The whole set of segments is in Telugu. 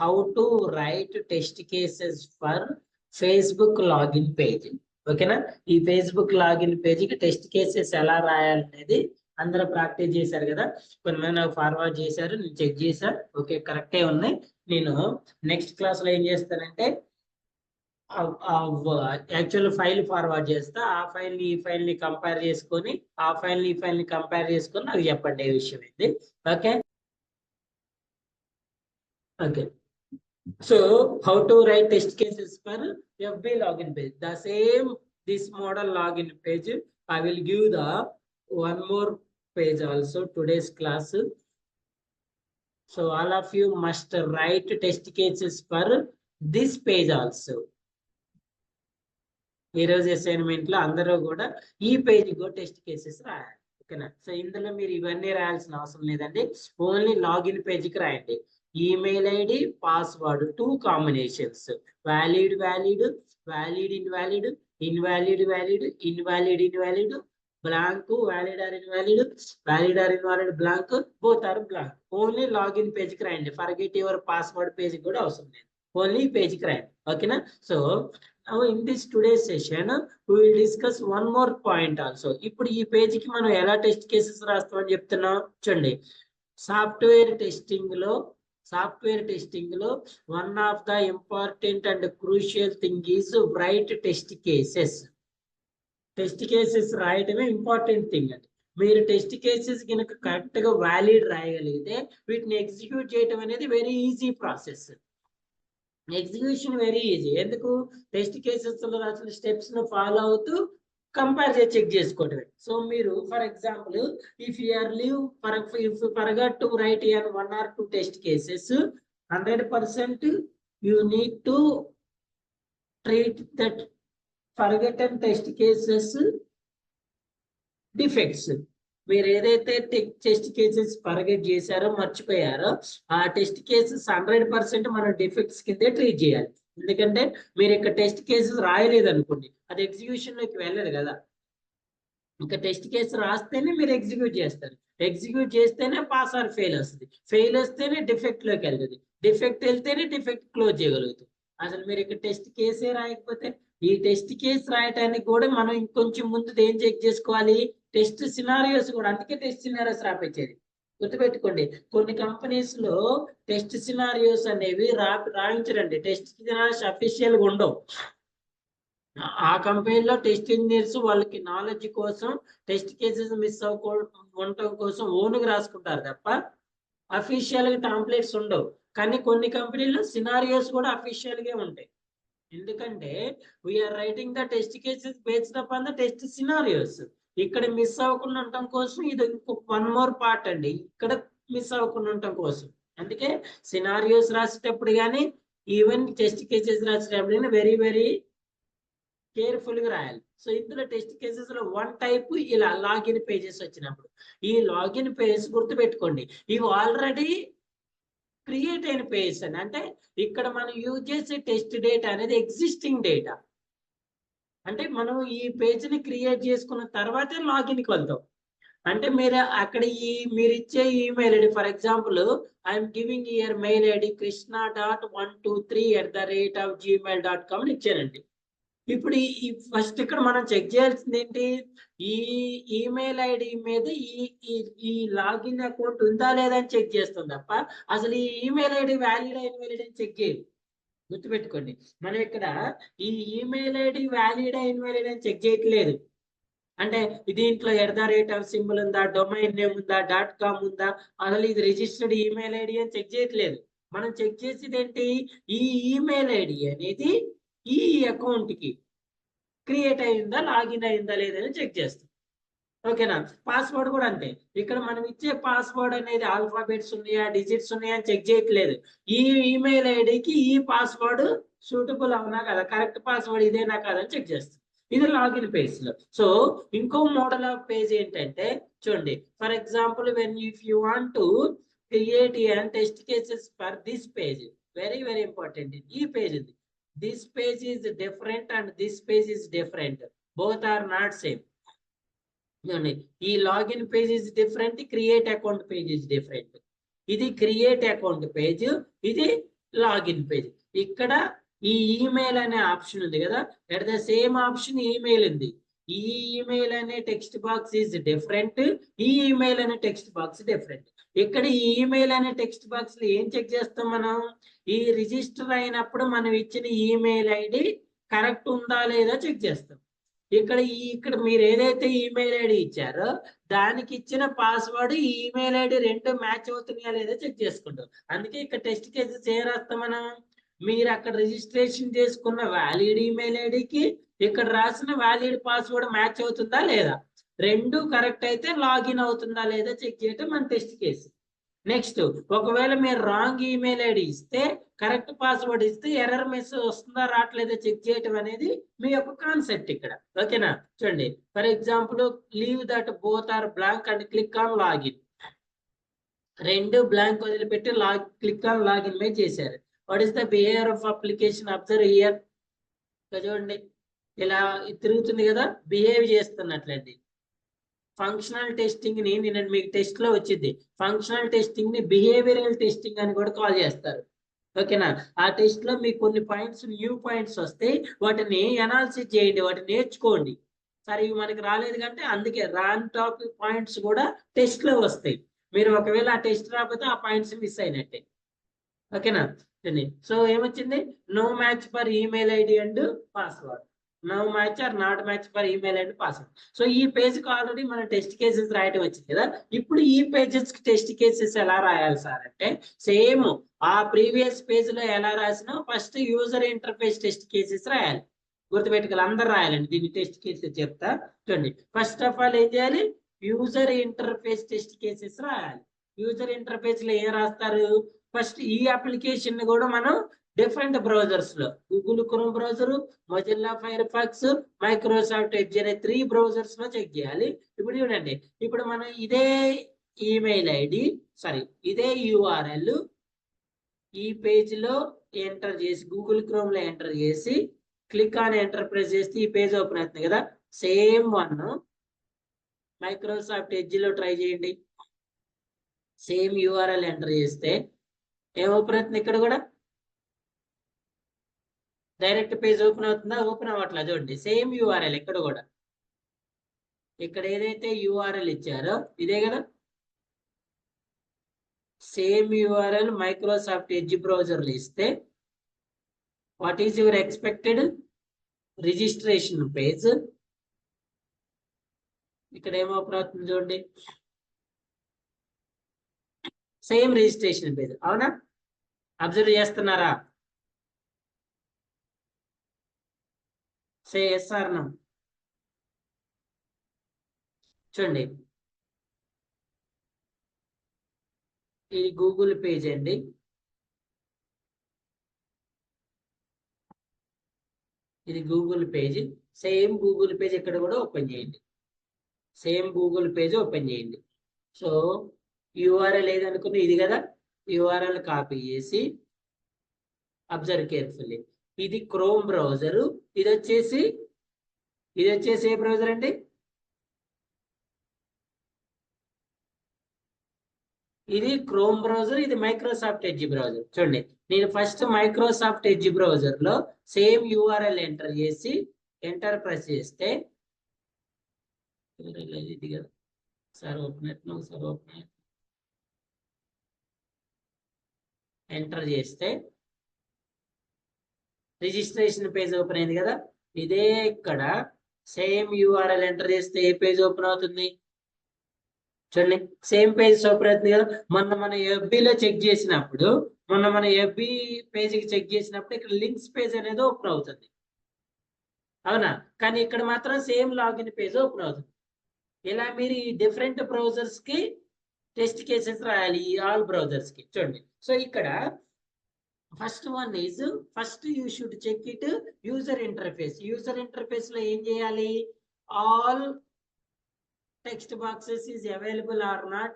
how to write test cases for Facebook login page. ఓకేనా? ఈ ఫేస్బుక్ లాగిన్ పేజీకి టెస్ట్ కేసెస్ ఎలా రాయాలనేది అందరూ ప్రాక్టీస్ చేశారు కదా. కొంతమంది నాకు ఫార్వర్డ్ చేశారు, నేను చెక్ చేశాను. ఓకే, కరెక్టే ఉన్నాయి. నేను నెక్స్ట్ క్లాస్ లో ఏం చేస్తానంటే యాక్చువల్ ఫైల్ ఫార్వర్డ్ చేస్తా. ఆ ఫైల్ ని ఈ ఫైల్ ని కంపేర్ చేసుకొని, ఆ ఫైల్ ని ఈ ఫైల్ ని కంపేర్ చేసుకొని నాకు చెప్పండి ఏ విషయం ఇది. Okay okay. So how to write test cases for FB login page? The same this model login page. I will give the one more page also today's class. So all of you must write test cases for this page also. ఈ రోజు అసైన్మెంట్ లో అందరూ కూడా ఈ పేజ్ కు టెస్ట్ కేసెస్ రాయాలి. ఓకేనా? సో ఇందులో మీరు ఇవన్నీ రాయాల్సిన అవసరం లేదండి. ఓన్లీ లాగిన్ పేజ్కి రాయండి. Email ID, password, 2 combinations, valid valid, valid invalid, invalid valid, invalid invalid, blank, valid or invalid, valid or invalid blank, both or blank. Only login పేజ్కి రాయండి. ఫర్గెట్ యువర్ పాస్వర్డ్ పేజ్ కూడా అవసరం లేదు. ఓన్లీ పేజ్కి రాయండి. ఓకేనా? So now in this today's session we will discuss one more point also. ఇప్పుడు ఈ పేజ్ కి మనం ఎలా టెస్ట్ కేసెస్ రాస్తామని చెప్తున్నాం చూడండి. సాఫ్ట్వేర్ టెస్టింగ్ లో one of the important and crucial thing is write test cases. Test cases రాయటమే ఇంపార్టెంట్ థింగ్ అండి. మీరు టెస్ట్ కేసెస్ కనుక కరెక్ట్ గా వ్యాలిడ్ రాయగలిగితే వీటిని ఎగ్జిక్యూట్ చేయటం అనేది very easy process. Execution very easy. ఎందుకు? టెస్ట్ కేసెస్ లో రాసిన స్టెప్స్ ను ఫాలో అవుతూ కంపేర్ చేసి చెక్ చేసుకోవటమే. సో మీరు for example if you're forgot to write year 1 or 2 test cases, 100% you need to treat that forgotten test cases defects. మీరు ఏదైతే టెస్ట్ కేసెస్ ఫర్గెట్ చేశారో, మర్చిపోయారో, ఆ టెస్ట్ కేసెస్ 100% మనం డిఫెక్ట్స్ కిందే ట్రీట్ చేయాలి. ఎందుకంటే మీరు ఇక్కడ టెస్ట్ కేసెస్ రాయలేదు అనుకోండి, అది ఎగ్జిక్యూషన్ లోకి వెళ్ళదు కదా. ఇంకా టెస్ట్ కేసు రాస్తేనే మీరు ఎగ్జిక్యూట్ చేస్తారు. ఎగ్జిక్యూట్ చేస్తేనే పాస్ ఆర్ ఫెయిల్ వస్తుంది. ఫెయిల్ వస్తేనే డిఫెక్ట్ లోకి వెళ్తుంది. డిఫెక్ట్ వెళ్తేనే డిఫెక్ట్ క్లోజ్ చేయగలుగుతుంది. అసలు మీరు ఇక్కడ టెస్ట్ కేసే రాయకపోతే, ఈ టెస్ట్ కేసు రాయటానికి కూడా మనం ఇంకొంచెం ముందు ఏం చెక్ చేసుకోవాలి? టెస్ట్ సినారియోస్ కూడా. అందుకే టెస్ట్ సినారియోస్ రాపించేది. గుర్తుపెట్టుకోండి, కొన్ని కంపెనీస్ లో టెస్ట్ సినారియోస్ అనేవి రాయించరండి. టెస్ట్ సినారియోస్ అఫీషియల్ గా ఉండవు. ఆ కంపెనీలో టెస్ట్ ఇంజనీర్స్ వాళ్ళకి నాలెడ్జ్ కోసం టెస్ట్ కేసెస్ మిస్ ఉండటం కోసం ఓన్గా రాసుకుంటారు తప్ప అఫీషియల్ గా టాంప్లెట్స్ ఉండవు. కానీ కొన్ని కంపెనీలో సినారియోస్ కూడా అఫీషియల్ గా ఉంటాయి. ఎందుకంటే we're writing the test cases based upon the test scenarios. ఇక్కడ మిస్ అవ్వకుండా ఉండటం కోసం ఇది ఇంకొక 1 more పార్ట్ అండి. ఇక్కడ మిస్ అవ్వకుండా ఉండటం కోసం. అందుకే సినారియోస్ రాసేటప్పుడు కానీ, ఈవెన్ టెస్ట్ కేసెస్ రాసేటప్పుడు కానీ వెరీ వెరీ కేర్ఫుల్ గా రాయాలి. సో ఇందులో టెస్ట్ కేసెస్ లో 1 టైప్ ఇలా లాగిన్ పేజెస్ వచ్చినప్పుడు, ఈ లాగిన్ పేజ్ గుర్తుపెట్టుకోండి, ఇవి ఆల్రెడీ క్రియేట్ అయిన పేజెస్ అని. అంటే ఇక్కడ మనం యూజ్ చేసే టెస్ట్ డేటా అనేది ఎగ్జిస్టింగ్ డేటా. అంటే మనం ఈ పేజ్ ని క్రియేట్ చేసుకున్న తర్వాతే లాగిన్కి వెళ్తాం. అంటే మీరు అక్కడ మీరు ఇచ్చే email ID, for example I'm giving your mail ID krishna.123@gmail.com అని ఇచ్చానండి. ఇప్పుడు ఈ ఫస్ట్ ఇక్కడ మనం చెక్ చేయాల్సింది ఏంటి? ఈ ఈమెయిల్ ఐడి మీద ఈ లాగిన్ అకౌంట్ ఉందా లేదా అని చెక్ చేస్తాం తప్ప అసలు ఈ ఈమెయిల్ ఐడి వ్యాలిడ్ ఇన్వాలిడ్ అని చెక్ చేయాలి. గుర్తుపెట్టుకోండి, మనం ఇక్కడ ఈ ఈమెయిల్ ఐడి వ్యాలిడ్ ఇన్వాలిడ్ అని చెక్ చేయట్లేదు. అంటే దీంట్లో @ సింబల్ ఉందా, డొమైన్ నేమ్ ఉందా, .com ఉందా, అసలు ఇది రిజిస్టర్డ్ ఈమెయిల్ ఐడి అని చెక్ చేయట్లేదు. మనం చెక్ చేసేది ఏంటి? ఈ ఈమెయిల్ ఐడి అనేది ఈ అకౌంట్ కి క్రియేట్ అయిందా, లాగిన్ అయిందా లేదని చెక్ చేస్తాం. ఓకేనా? పాస్వర్డ్ కూడా అంతే. ఇక్కడ మనం ఇచ్చే పాస్వర్డ్ అనేది ఆల్ఫాబెట్స్ ఉన్నాయా, డిజిట్స్ ఉన్నాయా అని చెక్ చేయట్లేదు. ఈ ఈమెయిల్ ఐడికి ఈ పాస్వర్డ్ సూటబుల్ అవునా కదా, కరెక్ట్ పాస్వర్డ్ ఇదేనా కాదని చెక్ చేస్తాం. ఇది లాగిన్ పేజ్ లో. సో ఇంకో మోడల్ ఆఫ్ పేజ్ ఏంటంటే చూడండి, for example if you want to create test cases for this page, very very important. ఈ పేజ్ ఇది, this page is different and this page is different, both are not same. ఈ login page is different, create account page is different. ఇది క్రియేట్ అకౌంట్ పేజ్, ఇది లాగిన్ పేజ్. ఇక్కడ ఈ ఈమెయిల్ అనే ఆప్షన్ ఉంది కదా, at the same option email ఉంది. ఈ ఈమెయిల్ అనే టెక్స్ట్ బాక్స్ ఈజ్ డిఫరెంట్, ఈ ఈమెయిల్ అనే టెక్స్ట్ బాక్స్ డిఫరెంట్. ఇక్కడ ఈ ఈమెయిల్ అనే టెక్స్ట్ బాక్స్ లో ఏం చెక్ చేస్తాం మనం? ఈ రిజిస్టర్ అయినప్పుడు మనం ఇచ్చిన ఈమెయిల్ ఐడి కరెక్ట్ ఉందా లేదా చెక్ చేస్తాం. ఇక్కడ మీరు ఏదైతే ఈమెయిల్ ఐడి ఇచ్చారో దానికి ఇచ్చిన పాస్వర్డ్ ఈ ఈమెయిల్ ఐడి రెండు మ్యాచ్ అవుతున్నాయా లేదా చెక్ చేసుకుంటాం. అందుకే ఇక్కడ టెస్ట్ కేసెస్ ఏం రాస్తాం మనం? మీరు అక్కడ రిజిస్ట్రేషన్ చేసుకున్న వ్యాలిడ్ ఈమెయిల్ ఐడికి ఇక్కడ రాసిన వ్యాలిడ్ పాస్వర్డ్ మ్యాచ్ అవుతుందా లేదా, రెండు కరెక్ట్ అయితే లాగిన్ అవుతుందా లేదా చెక్ చేయటం మన టెస్ట్ కేసు. నెక్స్ట్, ఒకవేళ మీరు రాంగ్ ఈమెయిల్ ఐడి ఇస్తే, కరెక్ట్ పాస్వర్డ్ ఇస్తే ఎర్రర్ మెసేజ్ వస్తుందా రావట్లేదా చెక్ చేయటం అనేది మీ యొక్క కాన్సెప్ట్ ఇక్కడ. ఓకేనా? చూడండి, for example leave that both or blank and click on login. రెండు బ్లాంక్ వదిలిపెట్టి క్లిక్ ఆన్ లాగిన్ మీద చేశారు. What is the behaviour of application? Observe here. చూడండి, ఇలా తిరుగుతుంది కదా, బిహేవ్ చేస్తున్నట్లండి. ఫంక్షనల్ టెస్టింగ్ ని నేను మీకు టెస్ట్ లో వచ్చింది, ఫంక్షనల్ టెస్టింగ్ ని బిహేవియరల్ టెస్టింగ్ అని కూడా కాల్ చేస్తారు. ఓకేనా? ఆ టెస్ట్ లో మీకు కొన్ని పాయింట్స్, న్యూ పాయింట్స్ వస్తాయి, వాటిని అనాలిసిస్ చేయండి, వాటిని నేర్చుకోండి. సరే, ఇవి మనకి రాలేదు కంటే అందుకే రాన్ టాపిక్ పాయింట్స్ కూడా టెస్ట్ లో వస్తాయి. మీరు ఒకవేళ ఆ టెస్ట్ రాకపోతే ఆ పాయింట్స్ మిస్ అయినట్టే. ఓకేనా? సో ఏమొచ్చింది? No match for email ID and password. No match or not match for email and password. So ఈ పేజ్ కి ఆల్రెడీ మన టెస్ట్ కేసెస్ రాయటం వచ్చింది కదా. ఇప్పుడు ఈ పేజెస్ కి టెస్ట్ కేసెస్ ఎలా రాయాలి సార్ అంటే, సేమ్ ఆ ప్రీవియస్ పేజ్ లో ఎలా రాసినా first user interface test cases రాయాలి. గుర్తుపెట్టుకోవాలి, అందరు రాయాలండి దీన్ని. టెస్ట్ కేసెస్ చెప్తా చూడండి. ఫస్ట్ ఆఫ్ ఆల్ ఏం చేయాలి? యూజర్ ఇంటర్ఫేస్ టెస్ట్ కేసెస్ రాయాలి. యూజర్ ఇంటర్ఫేస్ లో ఏం రాస్తారు? ఫస్ట్ ఈ అప్లికేషన్ కూడా మనం డిఫరెంట్ బ్రౌజర్స్ లో, Google Chrome browser, Mozilla Firefox, Microsoft Edge అనే 3 బ్రౌజర్స్ లో చెక్ చేయాలి. ఇప్పుడు చూడండి, ఇప్పుడు మనం ఇదే ఈమెయిల్ ఐడి, ఇదే యూఆర్ఎల్ ఈ పేజ్ లో ఎంటర్ చేసి, గూగుల్ క్రోమ్ లో ఎంటర్ చేసి క్లిక్ ఆన్ ఎంటర్ ప్రెస్ చేస్తే ఈ పేజ్ ఓపెన్ అవుతుంది కదా. సేమ్ వన్ మైక్రోసాఫ్ట్ ఎడ్జ్ లో ట్రై చేయండి. సేమ్ యూఆర్ఎల్ ఎంటర్ చేస్తే ఏం ఓపెన్ అవుతుంది? ఇక్కడ కూడా డైరెక్ట్ పేజ్ ఓపెన్ అవుతుందా? ఓపెన్ అవ్వట్లా. చూడండి, సేమ్ యూఆర్ఎల్ ఇక్కడ కూడా. ఇక్కడ ఏదైతే యూఆర్ఎల్ ఇచ్చారో ఇదే కదా, సేమ్ యూఆర్ఎల్ మైక్రోసాఫ్ట్ ఎడ్జ్ బ్రౌజర్లు ఇస్తే what is your expected registration page? ఇక్కడ ఏం ఓపెన్ అవుతుంది చూడండి, సేమ్ రిజిస్ట్రేషన్ పేజ్. అవునా? అబ్జర్వ్ చేస్తున్నారా? Say yes or no. చూడండి, ఇది గూగుల్ పేజ్ అండి. ఇది Google page. Same Google page ఇక్కడ కూడా ఓపెన్ చేయండి. సేమ్ గూగుల్ పేజ్ ఓపెన్ చేయండి. సో యూఆర్ఎల్ ఏదనుకున్నా ఇది కదా, యూఆర్ఎల్ కాపీ చేసి అబ్జర్వ్ కేర్ఫుల్లీ. ఇది క్రోమ్ బ్రౌజరు, ఇది వచ్చేసి ఏ బ్రౌజర్ అండి? ఇది క్రోమ్ బ్రౌజర్, ఇది మైక్రోసాఫ్ట్ ఎడ్జ్ బ్రౌజర్. చూడండి, నేను ఫస్ట్ మైక్రోసాఫ్ట్ ఎడ్జ్ బ్రౌజర్ లో సేమ్ యూఆర్ఎల్ ఎంటర్ చేసి ఎంటర్ ప్రెస్ చేస్తే ఇది కదా, సార్ ఓపెన్ ఎంటర్ చేస్తే రిజిస్ట్రేషన్ పేజ్ ఓపెన్ అయింది కదా. ఇదే ఇక్కడ సేమ్ యూఆర్ఎల్ ఎంటర్ చేస్తే ఏ పేజ్ ఓపెన్ అవుతుంది? చూడండి, సేమ్ పేజ్ ఓపెన్ అవుతుంది కదా. మొన్న మన ఎఫ్బిలో చెక్ చేసినప్పుడు, ఎఫ్బి పేజ్కి చెక్ చేసినప్పుడు ఇక్కడ లింక్స్ పేజ్ అనేది ఓపెన్ అవుతుంది. అవునా? కానీ ఇక్కడ మాత్రం సేమ్ లాగిన్ పేజ్ ఓపెన్ అవుతుంది. ఇలా మీరు ఈ డిఫరెంట్ బ్రౌజర్స్ కి టెస్ట్ కేసెస్ రాయాలి, ఈ ఆల్ బ్రౌజర్స్ కి. చూడండి, సో ఇక్కడ first one is, first you should check it user interface. User interface లో ఏం చేయాలి? All text boxes is available or not.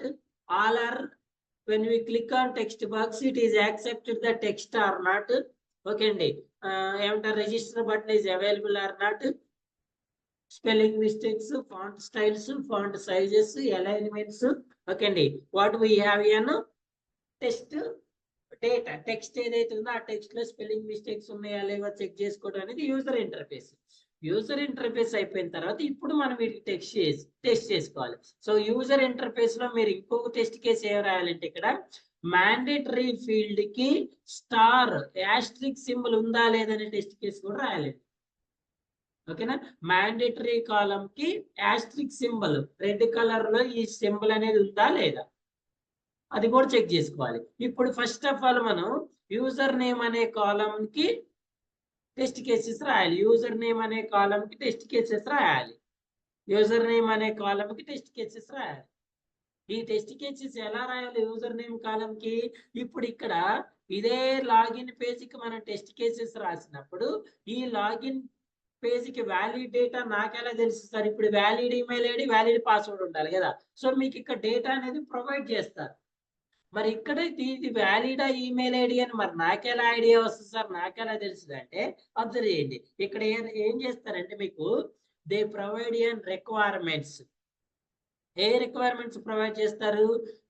All are, when we click on text box, it is accepted the text or not. Okay అండి, ఏమంటే register button is available or not. Spelling mistakes, font styles, font sizes, alignments. Okay అండి, what we have in data text ఏదైతే ఉందో ఆ టెక్స్ట్ లో స్పెల్లింగ్ మిస్టేక్స్ ఉన్నాయా లేవో చెక్ చేసుకోవడం అనేది యూజర్ ఇంటర్ఫేస్. యూజర్ ఇంటర్ఫేస్ అయిపోయిన తర్వాత ఇప్పుడు మనం వీటికి టెస్ట్ చేసుకోవాలి. సో యూజర్ ఇంటర్ఫేస్ లో మీరు ఇంకొక టెస్ట్ కేసు ఏం రాయాలంటే ఇక్కడ మ్యాండేటరీ ఫీల్డ్ కి స్టార్ యాస్ట్రిక్ సింబల్ ఉందా లేదనే టెస్ట్ కేసు కూడా రాయాలి. ఓకేనా, మ్యాండేటరీ కాలం కి యాస్ట్రిక్ సింబల్ రెడ్ కలర్ లో ఈ సింబల్ అనేది ఉందా లేదా అది కూడా చెక్ చేసుకోవాలి. ఇప్పుడు ఫస్ట్ ఆఫ్ ఆల్ మనం యూజర్ నేమ్ అనే కాలం కి టెస్ట్ కేసెస్ రాయాలి. యూజర్ నేమ్ అనే కాలం కి టెస్ట్ కేసెస్ రాయాలి. యూజర్ నేమ్ అనే కాలం కి టెస్ట్ కేసెస్ రాయాలి. ఈ టెస్ట్ కేసెస్ ఎలా రాయాలి యూజర్ నేమ్ కాలం కి? ఇప్పుడు ఇక్కడ ఇదే లాగిన్ పేజీకి మనం టెస్ట్ కేసెస్ రాసినప్పుడు ఈ లాగిన్ పేజీకి వ్యాలిడ్ డేటా నాకెలా తెలుసు సార్? ఇప్పుడు valid email ID valid password ఉండాలి కదా. సో మీకు ఇక్కడ డేటా అనేది ప్రొవైడ్ చేస్తారు. మరి ఇక్కడ ఇది వ్యాలిడా ఈమెయిల్ ఐడి అని మరి నాకెలా ఐడియా వస్తుంది సార్, నాకెలా తెలుస్తుంది అంటే అబ్జర్వ్ చేయండి. ఇక్కడ ఏం చేస్తారంటే మీకు they provide requirements. A requirements provide చేస్తారు?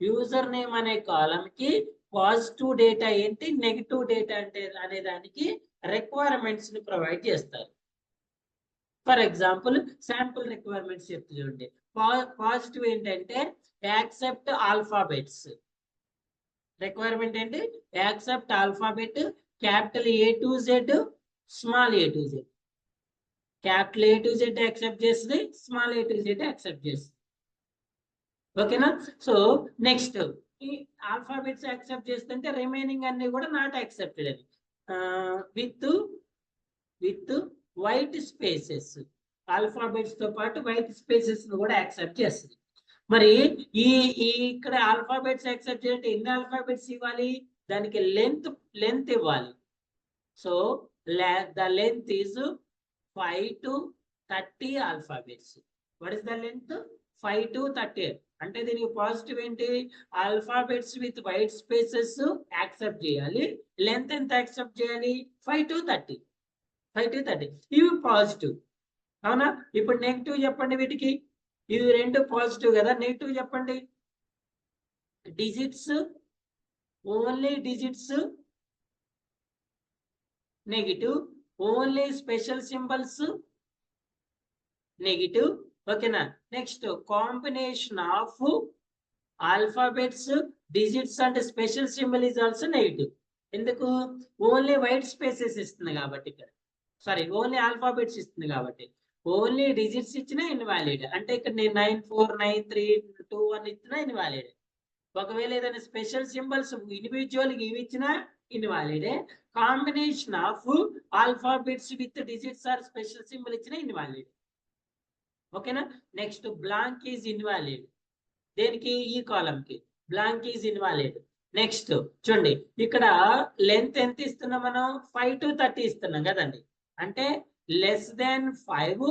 యూజర్ నేమ్ అనే కాలం కి పాజిటివ్ డేటా ఏంటి, నెగిటివ్ డేటా అంటే అనే దానికి రిక్వైర్మెంట్స్ ని ప్రొవైడ్ చేస్తారు. ఫర్ ఎగ్జాంపుల్ శాంపుల్ రిక్వైర్మెంట్స్ చెప్తూ చూడండి. పాజిటివ్ ఏంటంటే యాక్సెప్ట్ ఆల్ఫాబెట్స్. రిక్వైర్మెంట్ ఏంటి? Accept alphabet capital A to Z, small A to Z. Capital A to Z accept చేస్తుంది, small A to Z accept చేస్తుంది. ఓకేనా? సో నెక్స్ట్ ఈ ఆల్ఫాబెట్స్ యాక్సెప్ట్ చేస్తుంటే రిమైనింగ్ అన్ని కూడా నాట్ యాక్సెప్టెడ్ అని విత్ వైట్ స్పేసెస్. ఆల్ఫాబెట్స్ తో పాటు వైట్ స్పేసెస్ కూడా యాక్సెప్ట్ చేస్తుంది. మరి ఈ ఇక్కడ ఆల్ఫాబెట్స్ యాక్సెప్ట్ చేయాలంటే ఎన్ని ఆల్ఫాబెట్స్ ఇవ్వాలి? దానికి లెంత్ ఇవ్వాలి. So the length is 5 to 30 alphabets. What is the length? 5 to 30. అంటే దీనికి పాజిటివ్ ఏంటి? Alphabets with white spaces accept చేయాలి. లెంత్ ఎంత యాక్సెప్ట్ చేయాలి? 5 to 30. 5 to 30 ఇవి పాజిటివ్. అవునా? ఇప్పుడు నెగిటివ్ చెప్పండి వీటికి. ఇవి రెండు పాజిటివ్ కదా, నెగిటివ్ చెప్పండి. Digits, only digits negative, only special symbols negative. ఓకేనా? Next combination of alphabets, digits and special symbol is also negative. ఎందుకు? ఓన్లీ వైట్ స్పేసెస్ ఇస్తుంది కాబట్టి ఇక్కడ, సారీ ఓన్లీ ఆల్ఫాబెట్స్ ఇస్తుంది కాబట్టి. ఓన్లీ డిజిట్స్ ఇచ్చినా ఇన్వాలిడ్. అంటే ఇక్కడ నేను 949321 ఇచ్చినా ఇన్వాలిడ్. ఒకవేళ ఏదైనా స్పెషల్ సింబల్స్ ఇండివిజువల్ ఇవి ఇచ్చినా ఇన్వాలిడే. Combination of alphabets with digits or special symbol ఇచ్చినా ఇన్వాలిడ్. ఓకేనా? Next blank is invalid. దేనికి? ఈ కాలం కి బ్లాంక్ ఈజ్ ఇన్వాలిడ్. నెక్స్ట్ చూడండి, ఇక్కడ లెంత్ ఎంత ఇస్తున్నాం మనం? 5 to 30 ఇస్తున్నాం కదండి. అంటే less than 5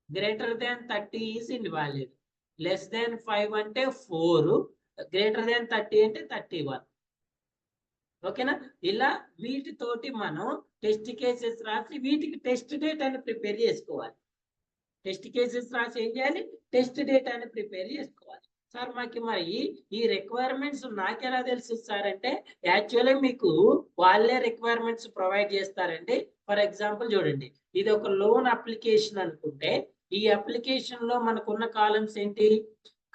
greater than 30 is invalid. Less than 5 అంటే 4, గ్రేటర్ దాన్ 30 అంటే 31. ఓకేనా? ఇలా వీటితోటి మనం టెస్ట్ కేసెస్ రాసి వీటికి టెస్ట్ డేటాని ప్రిపేర్ చేసుకోవాలి. టెస్ట్ కేసెస్ రాసి ఏం చేయాలి? టెస్ట్ డేటాని ప్రిపేర్ చేసుకోవాలి. సార్ మాకు మరి ఈ రిక్వైర్మెంట్స్ నాకెలా తెలుసు సార్ అంటే యాక్చువల్లీ మీకు వాళ్ళే రిక్వైర్మెంట్స్ ప్రొవైడ్ చేస్తారండి. ఫర్ ఎగ్జాంపుల్ చూడండి, ఇది ఒక లోన్ అప్లికేషన్ అనుకుంటే ఈ అప్లికేషన్ లో మనకున్న కాలమ్స్ ఏంటి?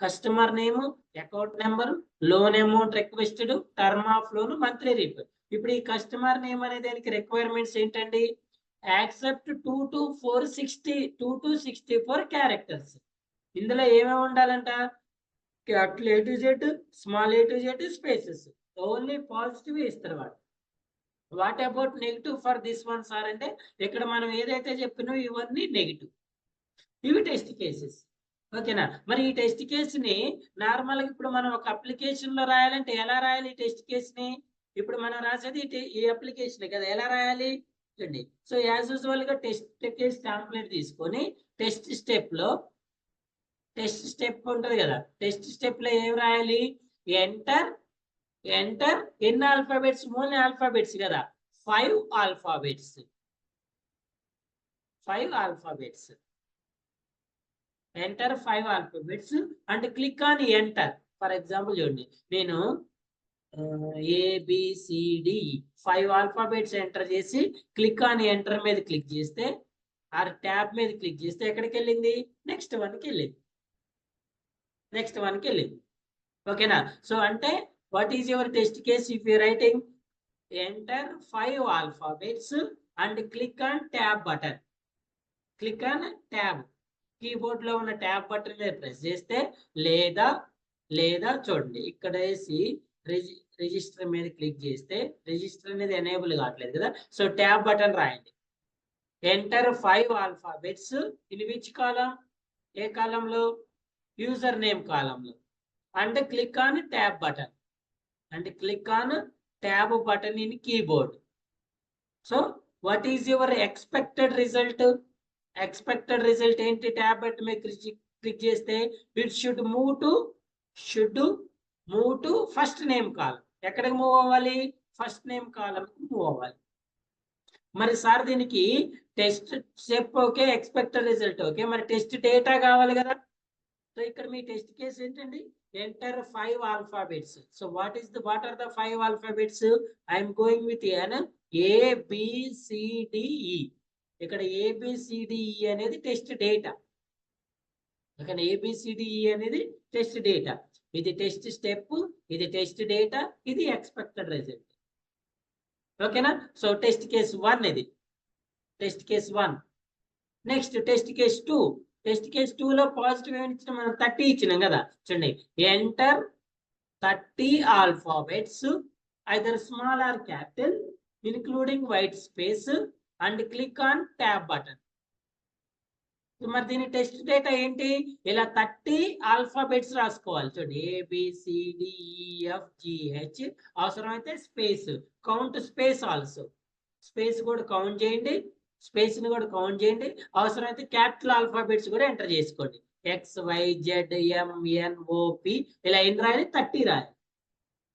Customer name, account number, loan amount requested, term of loan, monthly repair. ఇప్పుడు ఈ కస్టమర్ నేమ్ అనే దానికి రిక్వైర్మెంట్స్ ఏంటండి? Accept 2 to 64 characters. ఇందులో ఏమేమి ఉండాలంట? Capital A to Z, small A to Z, spaces. Only positive ఇస్తారు వాడు. What about negative for this one sir అంటే ఇక్కడ మనం ఏదైతే చెప్పినో ఇవన్నీ నెగిటివ్. ఇవి టెస్ట్ కేసెస్. ఓకేనా? మరి ఈ టెస్ట్ కేసుని నార్మల్గా ఇప్పుడు మనం ఒక అప్లికేషన్ లో రాయాలంటే ఎలా రాయాలి ఈ టెస్ట్ కేసుని? ఇప్పుడు మనం రాసేది ఈ అప్లికేషన్ కదా, ఎలా రాయాలి చూడండి. సో యాజ్ యూజువల్ గా టెస్ట్ కేస్ టెంప్లెట్ తీసుకొని టెస్ట్ స్టెప్ ఉంటుంది కదా, టెస్ట్ స్టెప్ లో ఏం రాయాలి? ఎంటర్ ఎన్ని ఆల్ఫాబెట్స్? ఓన్లీ ఆల్ఫాబెట్స్ కదా, 5 alphabets. 5 alphabets. Enter 5 alphabets and click on enter. For example చూడండి, నేను ABCD 5 ఆల్ఫాబెట్స్ ఎంటర్ చేసి క్లిక్ ఆన్ ఎంటర్ మీద క్లిక్ చేస్తే ఆ ట్యాబ్ మీద క్లిక్ చేస్తే ఎక్కడికి వెళ్ళింది? నెక్స్ట్ వన్కి వెళ్ళింది. నెక్స్ట్ వన్కి వెళ్ళింది. ఓకేనా? సో అంటే what is your test case if you writing enter 5 alphabets and click on tab button. Click on tab, keyboard లో ఉన్న ట్యాబ్ బటన్ మీద ప్రెస్ చేస్తే లేదా లేదా చూడండి ఇక్కడ వేసి రిజిస్టర్ మీద క్లిక్ చేస్తే రిజిస్టర్ అనేది ఎనేబుల్ కావట్లేదు కదా. సో ట్యాబ్ బటన్ రాయండి. Enter 5 alphabets in which column? ఏ కాలంలో? యూజర్ నేమ్ కాలంలో. And click on tab button. And click on tab button in keyboard. So what is your expected result? Expected result ఏంటి? ట్యాబ్ బటన్ మీద క్లిక్ చేస్తే it should move to first name column. ఎక్కడికి మూవ్ అవ్వాలి? ఫస్ట్ నేమ్ కాలం మూవ్ అవ్వాలి. మరి సార్ దీనికి test step okay, expected result okay, మరి టెస్ట్ డేటా కావాలి కదా. సో ఇక్కడ మీ టెస్ట్ కేసు ఏంటండి? Enter 5 alphabets. So what are the 5 alphabets? I'm going with an ABCDE. ఇక్కడ ABCDE అనేది టెస్ట్ డేటా. ఇక్కడ ABCDE అనేది టెస్ట్ డేటా. ఇది టెస్ట్ స్టెప్, ఇది టెస్ట్ డేటా, ఇది ఎక్స్పెక్టెడ్ రిజల్ట్. ఓకేనా? సో టెస్ట్ కేసు 1 ఇది. Test case 1. Next test case 2. Test case 2 లో పాజిటివ్ ఏమి ఇచ్చినాం మనం? 30 ఇచ్చినాం కదా. చూడండి, enter 30 alphabets either small or capital including white space and click on tab button. మరి దీని టెస్ట్ డేటా ఏంటి? ఇలా 30 ఆల్ఫాబెట్స్ రాసుకోవాలి. చూడండి, ABCDEFGH, అవసరమైతే space, count space also. Space కూడా కౌంట్ చేయండి, స్పేస్ ని కూడా కౌంట్ చేయండి. అవసరమైతే క్యాపిటల్ ఆల్ఫాబెట్స్ కూడా ఎంటర్ చేసుకోండి. XYZMNOP ఇలా ఎన్ని రాయాలి? 30 రాయాలి.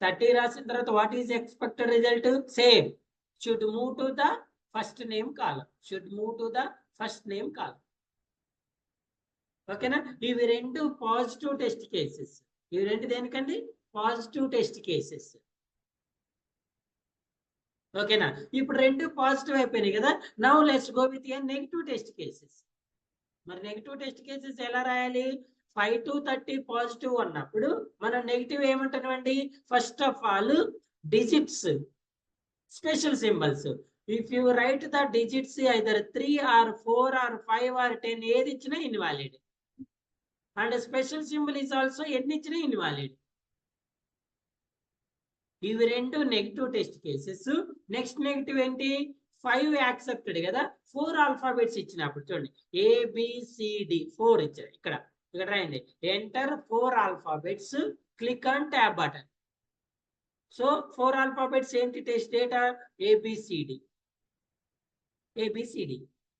30 రాసిన తర్వాత what is expected result? Same, should move to the first name column. Should move to the first name column. ఓకేనా? ఇవి రెండు పాజిటివ్ టెస్ట్ కేసెస్. ఇవి రెండు దేనికండి? Positive test cases. ఓకేనా? ఇప్పుడు రెండు పాజిటివ్ అయిపోయినాయి కదా. Now let's go with negative test cases. మరి నెగిటివ్ టెస్ట్ కేసెస్ ఎలా రాయాలి? 5 to 30 పాజిటివ్ అన్నప్పుడు మనం నెగిటివ్ ఏమంటున్నామండి? First of all digits, special symbols. If you right the digits either 3 or 4 or 5 or 10 ఏది ఇచ్చినా invalid. And special symbol is also ఎన్ని ఇచ్చినా ఇన్వాలిడ్. ఇవి రెండు negative test cases. Next negative ఏంటి? 5 యాక్సెప్టెడ్ కదా. 4 ఆల్ఫాబెట్స్ ఇచ్చినప్పుడు చూడండి, ABCD 4 ఇచ్చారు. ఇక్కడ రాయండి, enter 4 alphabets, click on tab button. So 4 alphabets ఏంటి టెస్ట్ డేటా? ABCD.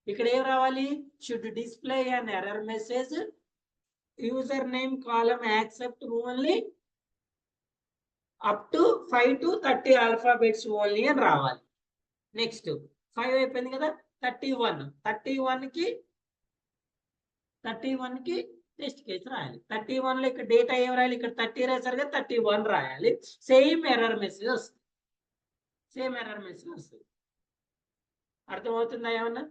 ఇక్కడ ఏం రావాలి? Should display an error message, user name column accept only up to 5 to 30 alphabets only అని రావాలి. నెక్స్ట్ 5 అయిపోయింది కదా. 31 కి టెస్ట్ కేసు రాయాలి. 31 లో ఇక్కడ డేటా ఏం రాయాలి? ఇక్కడ 30 రాశారు కదా, 31 రాయాలి. సేమ్ ఎర్రర్ మెసేజ్ వస్తుంది. అర్థమవుతుందా ఏమన్నా?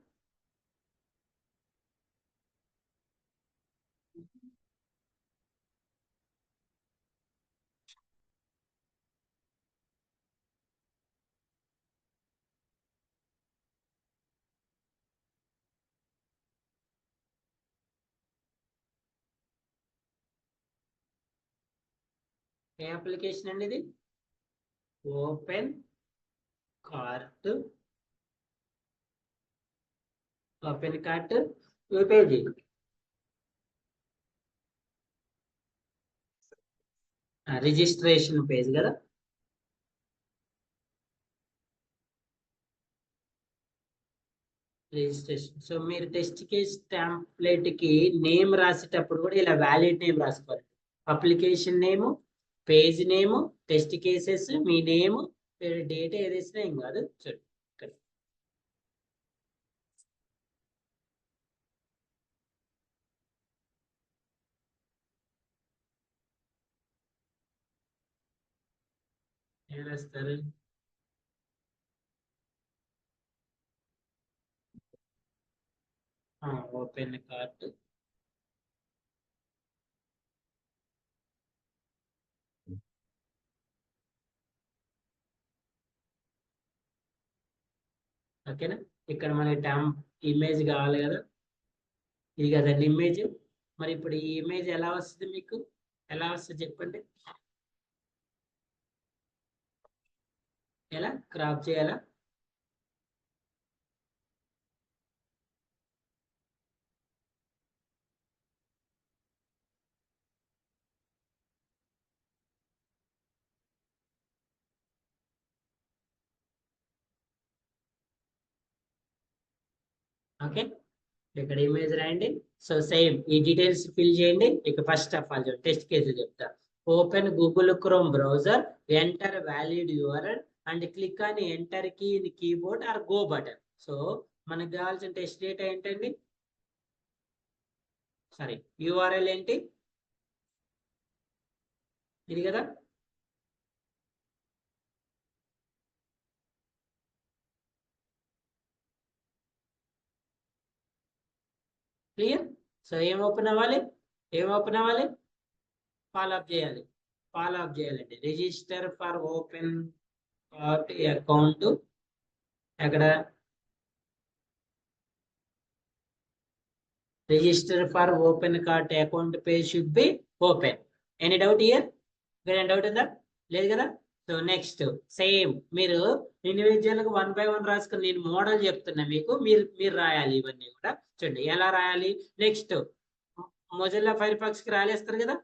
ఏ అప్లికేషన్ అండి ఇది? Open cart page. Registration page కదా. రిజిస్ట్రేషన్. సో మీరు టెస్ట్ కేస్ టెంప్లెట్ కి నేమ్ రాసేటప్పుడు కూడా ఇలా వ్యాలిడ్ నేమ్ రాసుకోవాలి. Application name, page name, test cases, మీ నేమ్, డేటా ఏదేసినా ఏం కాదు. చూడండి ఇక్కడ ఏం రాస్తారు? Open cart. ఓకేనా? ఇక్కడ మనకి ఇమేజ్ కావాలి కదా, ఇది కదండి ఇమేజ్. మరి ఇప్పుడు ఈ ఇమేజ్ ఎలా వస్తుంది మీకు? ఎలా వస్తుంది చెప్పండి? ఎలా క్రాప్ చేయాలా? ఓకే, ఇక్కడ ఇమేజ్ రాయండి. సో సేమ్ ఈ డీటెయిల్స్ ఫిల్ చేయండి. ఇక first of all test case చెప్తా. Open Google Chrome browser, enter valid URL and click on enter key in keyboard or go button. So మనకు కావాల్సిన టెస్ట్ డేటా ఏంటండి? సారీ, యూఆర్ఎల్ ఏంటి? ఇది కదా. క్లియర్? సో ఏం ఓపెన్ అవ్వాలి? ఏం ఓపెన్ అవ్వాలి? ఫాలో అప్ చేయాలి. ఫాలో అప్ చేయాలండి. Register for open account. ఎక్కడ? Register for open cart account page should be open. Any doubt here? ఏదైనా డౌట్ ఉందా? లేదు కదా. సో నెక్స్ట్ సేమ్ మీరు ఇండివిజువల్ గా 1 by 1 రాసుకుని నేను మోడల్ చెప్తున్నా మీకు, మీరు రాయాలి ఇవన్నీ కూడా. చూడండి ఎలా రాయాలి. నెక్స్ట్ మొజిల్లా ఫైర్ ఫాక్స్ కి రాలేస్తారు కదా.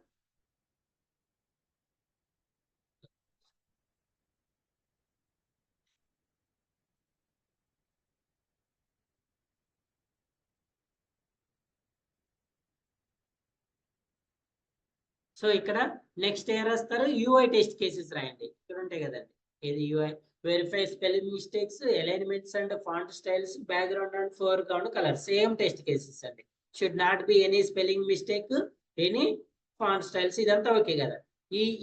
సో ఇక్కడ నెక్స్ట్ ఏం రాస్తారు? యూఐ టెస్ట్ కేసెస్ రాయండి. ఇక్కడ ఉంటాయి కదండి. ఇది UI verify spelling mistakes, alignments and font styles, background and foreground colour. Same test cases అండి. Should not be any spelling mistake, any font styles. ఇదంతా ఓకే కదా.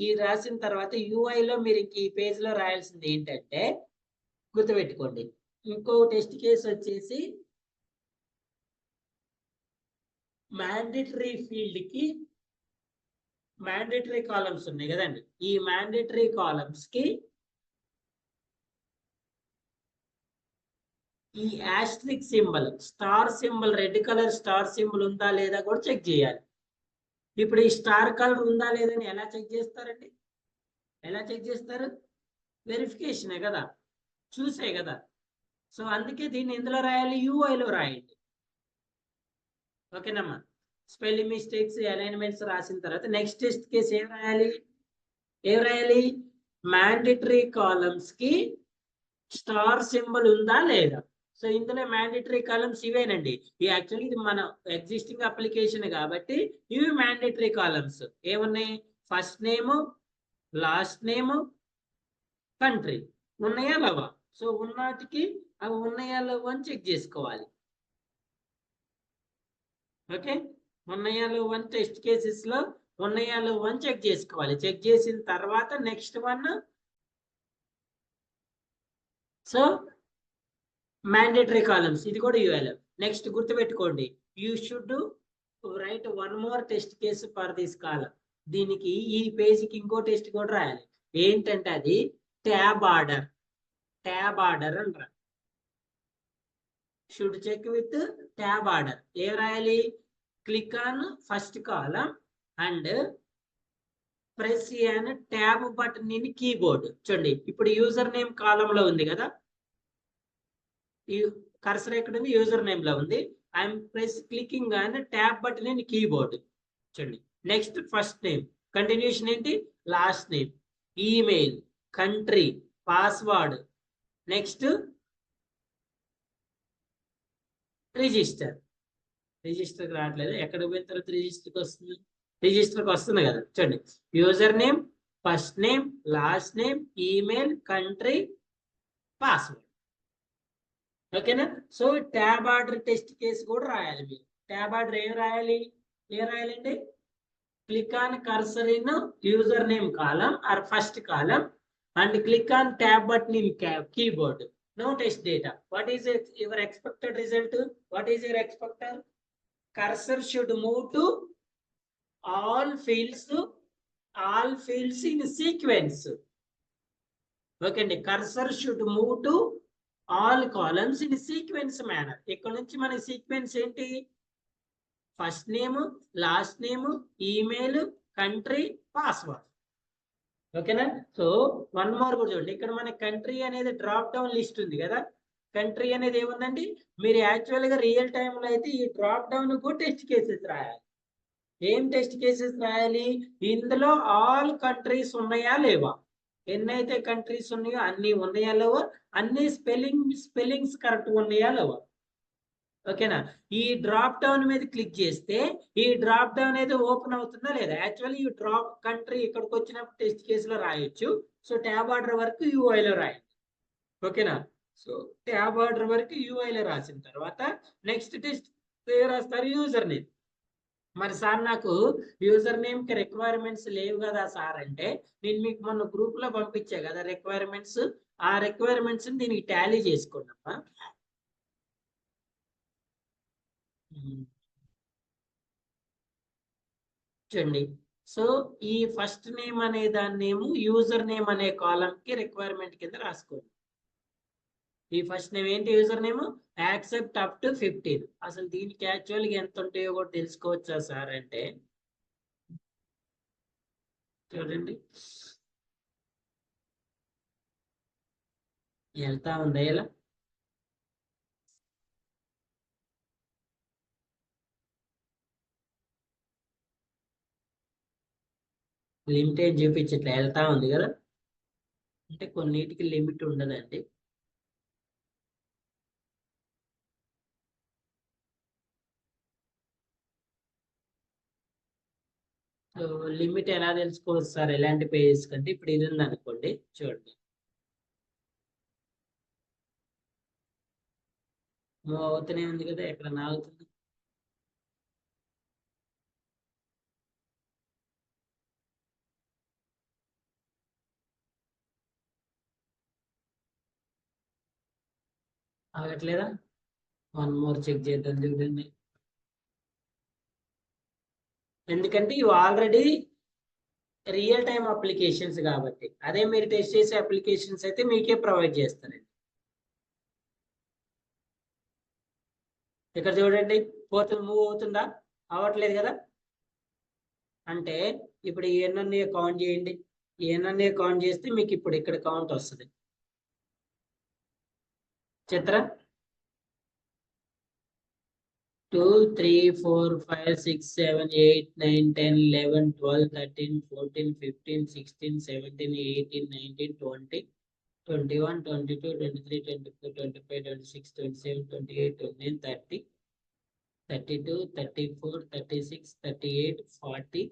ఈ రాసిన తర్వాత యూఐ లో మీరు ఈ పేజ్ లో రాయాల్సింది ఏంటంటే, గుర్తుపెట్టుకోండి, ఇంకో టెస్ట్ కేసు వచ్చేసి మ్యాండేటరీ ఫీల్డ్ కి మ్యాండేటరీ కాలమ్స్ ఉన్నాయి కదండి. ఈ మ్యాండేటరీ కాలమ్స్ కి ఈ Austric symbol, star symbol, red colour star symbol ఉందా లేదా కూడా చెక్ చేయాలి. ఇప్పుడు ఈ స్టార్ కలర్ ఉందా లేదని ఎలా చెక్ చేస్తారండి? ఎలా చెక్ చేస్తారు? వెరిఫికేషనే కదా, చూసే కదా. సో అందుకే దీన్ని ఎందులో రాయాలి? యూఐలో రాయండి. ఓకేనమ్మా. స్పెల్లింగ్ మిస్టేక్స్, అలైన్మెంట్స్ రాసిన తర్వాత నెక్స్ట్ టెస్ట్ కేసు ఏం రాయాలి? ఏం రాయాలి? మ్యాండేటరీ కాలమ్స్ కి స్టార్ సింబల్ ఉందా లేదా. సో ఇందులో మ్యాండేటరీ కాలమ్స్ ఇవేనండి. ఈ యాక్చువల్లీ ఇది మన ఎగ్జిస్టింగ్ అప్లికేషన్ కాబట్టి ఇవి మ్యాండేటరీ కాలమ్స్. ఏమున్నాయి? First name, last name, country. ఉన్నాయా లేవా? సో ఉన్నటికి అవి ఉన్నాయా లేవా అని చెక్ చేసుకోవాలి. ఓకే, ఉన్నాయా లేవా అని టెస్ట్ కేసెస్ లో ఉన్నాయా లేవా అని చెక్ చేసుకోవాలి. చెక్ చేసిన తర్వాత next one, so mandatory columns, ఇది కూడా యూఎల్. నెక్స్ట్ గుర్తుపెట్టుకోండి, you should write one more test case for this column. దీనికి ఈ పేజీకి ఇంకో టెస్ట్ కూడా రాయాలి. ఏంటంటే అది ట్యాబ్ ఆర్డర్. ట్యాబ్ ఆర్డర్ అంటారు. Should check with tab order. ఏం రాయాలి? Click on first column and press on tab button in keyboard. చూడండి ఇప్పుడు యూజర్ నేమ్ కాలం లో ఉంది కదా, కర్సర్ ఎక్కడ ఉంది? యూజర్ నేమ్ లో ఉంది. I'm press clicking on tab button in keyboard. చూడండి నెక్స్ట్ ఫస్ట్ నేమ్, కంటిన్యూషన్ ఏంటి? Last name, email, country, password. Next register. రిజిస్టర్కి రావట్లేదు, ఎక్కడ పోయిన తర్వాత రిజిస్టర్కి వస్తుంది? రిజిస్టర్కి వస్తుంది కదా. చూడండి user name, first name, last name, email, country, password. ఓకేనా. So tab order test case కూడా రాయాలి మీరు. ట్యాబ్ ఆర్డర్ ఏం రాయాలి? ఏం రాయాలండి? Click on cursor in user name column or first column and click on tab button in keyboard. Now test data. What is it, your expected result? What is your expected? Cursor should move to all fields in sequence. Okay, and cursor should move to all columns in sequence manner. ఇక్కడ నుంచి మన సీక్వెన్స్ ఏంటి? First name, last name, email, country, password. ఓకేనా? సో వన్ మోర్ కూడా చూడండి, ఇక్కడ మన కంట్రీ అనేది డ్రాప్ డౌన్ లిస్ట్ ఉంది కదా. కంట్రీ అనేది ఏముందండి, మీరు యాక్చువల్ గా రియల్ టైంలో అయితే ఈ డ్రాప్ డౌన్ కు టెస్ట్ కేసెస్ రాయాలి. ఏం టెస్ట్ కేసెస్ రాయాలి? ఇందులో ఆల్ కంట్రీస్ ఉన్నాయా లేవా, ఎన్నైతే కంట్రీస్ ఉన్నాయో అన్ని ఉన్నాయా లేవా, అన్ని స్పెల్లింగ్స్ కరెక్ట్ ఉన్నాయా లేవా. ఓకేనా? ఈ డ్రాప్ డౌన్ మీద క్లిక్ చేస్తే ఈ డ్రాప్ డౌన్ అయితే ఓపెన్ అవుతుందా లేదా. యాక్చువల్లీ ఈ డ్రాప్ కంట్రీ ఇక్కడికి వచ్చినప్పుడు టెస్ట్ కేసులో రాయొచ్చు. సో ట్యాబ్ ఆర్డర్ వరకు యూఐలో రాయండి. ఓకేనా? సో ట్యాబ్ ఆర్డర్ వరకు యూఐలో రాసిన తర్వాత నెక్స్ట్ టెస్ట్ రాస్తారు యూజర్ నేమ్. మరి సార్ నాకు యూజర్ నేమ్ కి రిక్వైర్మెంట్స్ లేవు కదా సార్ అంటే, నేను మీకు మొన్న గ్రూప్ లో పంపించా కదా రిక్వైర్మెంట్స్. ఆ రిక్వైర్మెంట్స్ దీనికి టాలీ చేసుకోండి అమ్మా. చూడండి, సో ఈ ఫస్ట్ నేమ్ అనే దాన్నేమో యూజర్ నేమ్ అనే కాలం కి రిక్వైర్మెంట్ కింద రాసుకోండి. ఈ ఫస్ట్ నేమ్ ఏంటి? User name accept up to 15. అసలు దీనికి యాక్చువల్గా ఎంత ఉంటాయో కూడా తెలుసుకోవచ్చా సార్ అంటే, చూడండి వెళ్తా ఉందా ఇలా. లిమిట్ ఏం చూపించట్లే, వెళ్తా ఉంది కదా. అంటే కొన్నిటికి లిమిట్ ఉండదండి. సో లిమిట్ ఎలా తెలుసుకోవచ్చు సార్ ఎలాంటి పేజెస్ కంటే? ఇప్పుడు ఇది ఉంది అనుకోండి, చూడండి మూవ్ అవుతూనే ఉంది కదా, ఎక్కడ నాగుతుంది. ఆగట్లేదా? వన్ మోర్ చెక్ చేద్దాం చూడండి. ఎందుకంటే ఇవి ఆల్రెడీ రియల్ టైమ్ అప్లికేషన్స్ కాబట్టి. అదే మీరు టెస్ట్ చేసే అప్లికేషన్స్ అయితే మీకే ప్రొవైడ్ చేస్తారండి. ఇక్కడ చూడండి, పోర్టల్ మూవ్ అవుతుందా? అవ్వట్లేదు కదా. అంటే ఇప్పుడు ఎన్ని కౌంట్ చేయండి, ఎన్ని కౌంట్ చేస్తే మీకు ఇప్పుడు ఇక్కడ కౌంట్ వస్తుంది. చిత్ర 2 3 4 5 6 7 8 9 10 11 12 13 14 15 16 17 18 19 20 21 22 23 24 25 26 27 28 29 30 32 34 36 38 40